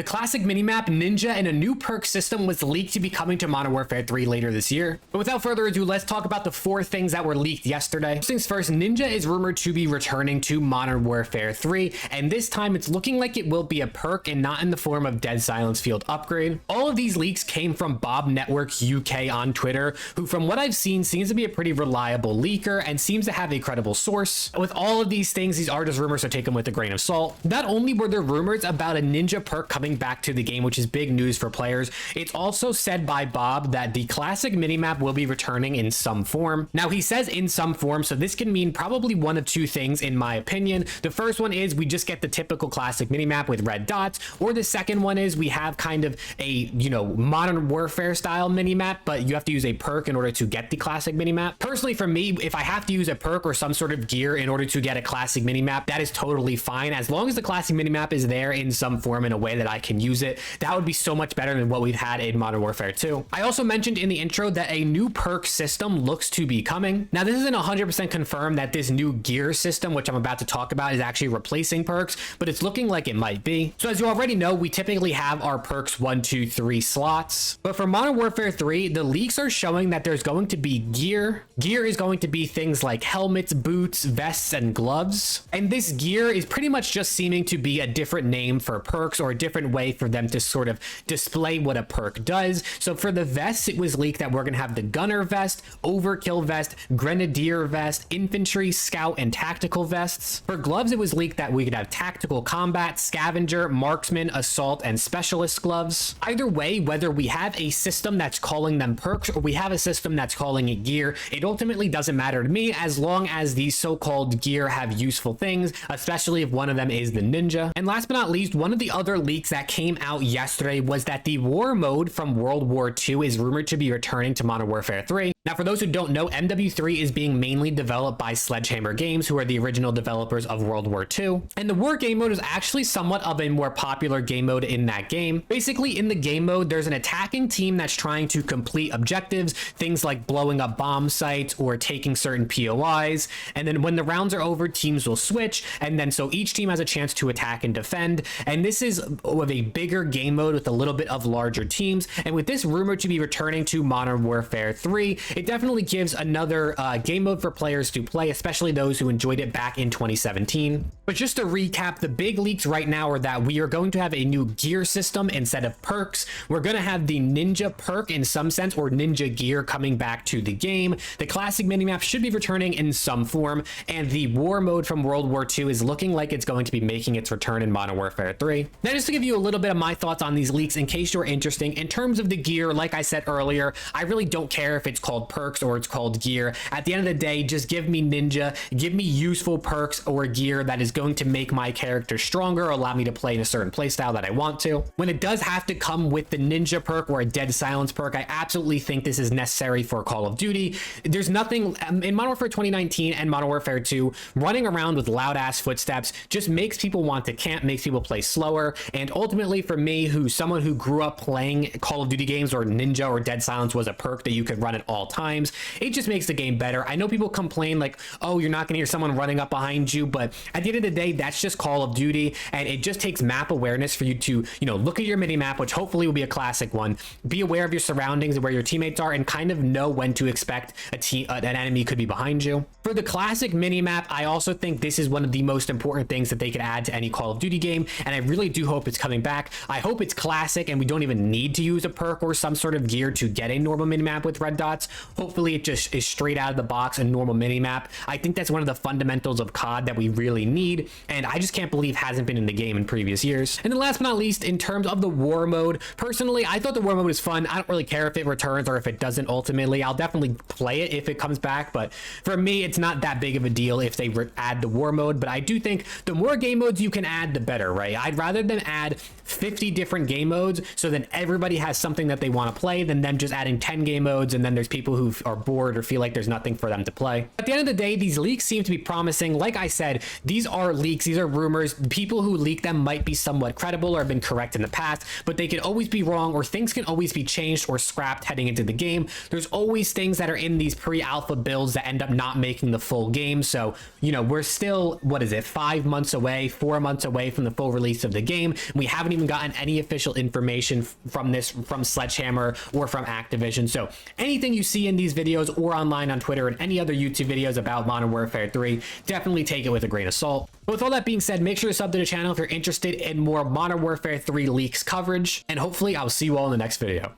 The classic minimap, Ninja, and a new perk system was leaked to be coming to Modern Warfare 3 later this year. But without further ado, let's talk about the 4 things that were leaked yesterday. First things first, Ninja is rumored to be returning to Modern Warfare 3, and this time it's looking like it will be a perk and not in the form of Dead Silence Field upgrade. All of these leaks came from Bob Network UK on Twitter, who from what I've seen seems to be a pretty reliable leaker and seems to have a credible source. With all of these things, these are just rumors, so take them with a grain of salt. Not only were there rumors about a Ninja perk coming back to the game, which is big news for players, it's also said by Bob that the classic minimap will be returning in some form. Now he says in some form, so this can mean probably one of 2 things in my opinion. The first one is we just get the typical classic minimap with red dots, or the second one is we have kind of a, Modern Warfare style minimap, but you have to use a perk in order to get the classic minimap. Personally, for me, if I have to use a perk or some sort of gear in order to get a classic minimap, that is totally fine. As long as the classic minimap is there in some form in a way that I can use it, that would be so much better than what we've had in Modern Warfare 2. I also mentioned in the intro that a new perk system looks to be coming. Now, this isn't 100% confirmed that this new gear system, which I'm about to talk about, is actually replacing perks, but it's looking like it might be. So as you already know, we typically have our perks 1, 2, 3 slots, but for Modern Warfare 3, the leaks are showing that there's going to be gear. Gear is going to be things like helmets, boots, vests, and gloves. And this gear is pretty much just seeming to be a different name for perks, or a different way for them to sort of display what a perk does. So for the vests, it was leaked that we're going to have the gunner vest, overkill vest, grenadier vest, infantry, scout, and tactical vests. For gloves, it was leaked that we could have tactical combat, scavenger, marksman, assault, and specialist gloves. Either way, whether we have a system that's calling them perks or we have a system that's calling it gear, it ultimately doesn't matter to me as long as these so-called gear have useful things, especially if one of them is the Ninja. And last but not least, one of the other leaks that came out yesterday was that the war mode from World War II is rumored to be returning to Modern Warfare 3. Now, for those who don't know, MW3 is being mainly developed by Sledgehammer Games, who are the original developers of World War II. And the war game mode is actually somewhat of a more popular game mode in that game. Basically, in the game mode, there's an attacking team that's trying to complete objectives, things like blowing up bomb sites or taking certain POIs. And then when the rounds are over, teams will switch. And then so each team has a chance to attack and defend. And this is of a bigger game mode with a little bit of larger teams. And with this rumored to be returning to Modern Warfare 3, it definitely gives another game mode for players to play, especially those who enjoyed it back in 2017. But just to recap, the big leaks right now are that we are going to have a new gear system instead of perks. We're going to have the Ninja perk in some sense, or Ninja gear, coming back to the game. The classic minimap should be returning in some form, and the war mode from World War II is looking like it's going to be making its return in Modern Warfare 3. Now, just to give you a little bit of my thoughts on these leaks in case you're interested, in terms of the gear, like I said earlier, I really don't care if it's called perks or it's called gear. At the end of the day, just give me Ninja, give me useful perks or gear that is going to make my character stronger, or allow me to play in a certain playstyle that I want to. When it does have to come with the Ninja perk or a Dead Silence perk, I absolutely think this is necessary for Call of Duty. There's nothing in Modern Warfare 2019 and Modern Warfare 2, running around with loud ass footsteps just makes people want to camp, makes people play slower. And ultimately for me, who's someone who grew up playing Call of Duty games where Ninja or Dead Silence was a perk that you could run at all times, it just makes the game better. I know people complain like, oh, you're not gonna hear someone running up behind you, but at the end of the day, that's just Call of Duty, and it just takes map awareness for you to, look at your mini map, which hopefully will be a classic one, be aware of your surroundings and where your teammates are, and kind of know when to expect an enemy could be behind you. For the classic mini map, I also think this is one of the most important things that they could add to any Call of Duty game, and I really do hope it's coming back. I hope it's classic and we don't even need to use a perk or some sort of gear to get a normal mini map with red dots. Hopefully it just is straight out of the box, a normal mini map. I think that's one of the fundamentals of COD that we really need, and I just can't believe hasn't been in the game in previous years. And then last but not least, in terms of the war mode, personally, I thought the war mode was fun. I don't really care if it returns or if it doesn't ultimately. I'll definitely play it if it comes back, but for me, it's not that big of a deal if they add the war mode. But I do think the more game modes you can add, the better, right? I'd rather them add 50 different game modes so then everybody has something that they want to play than them just adding 10 game modes and then there's people people who are bored or feel like there's nothing for them to play. At the end of the day, these leaks seem to be promising. Like I said, these are leaks, these are rumors. People who leak them might be somewhat credible or have been correct in the past, but they could always be wrong, or things can always be changed or scrapped heading into the game. There's always things that are in these pre-alpha builds that end up not making the full game. So, you know, we're still, what is it, 5 months away, 4 months away from the full release of the game. We haven't even gotten any official information from Sledgehammer or from Activision. So anything you see in these videos or online on Twitter and any other YouTube videos about Modern Warfare 3, definitely take it with a grain of salt. But with all that being said, make sure to sub to the channel if you're interested in more Modern Warfare 3 leaks coverage, and hopefully I'll see you all in the next video.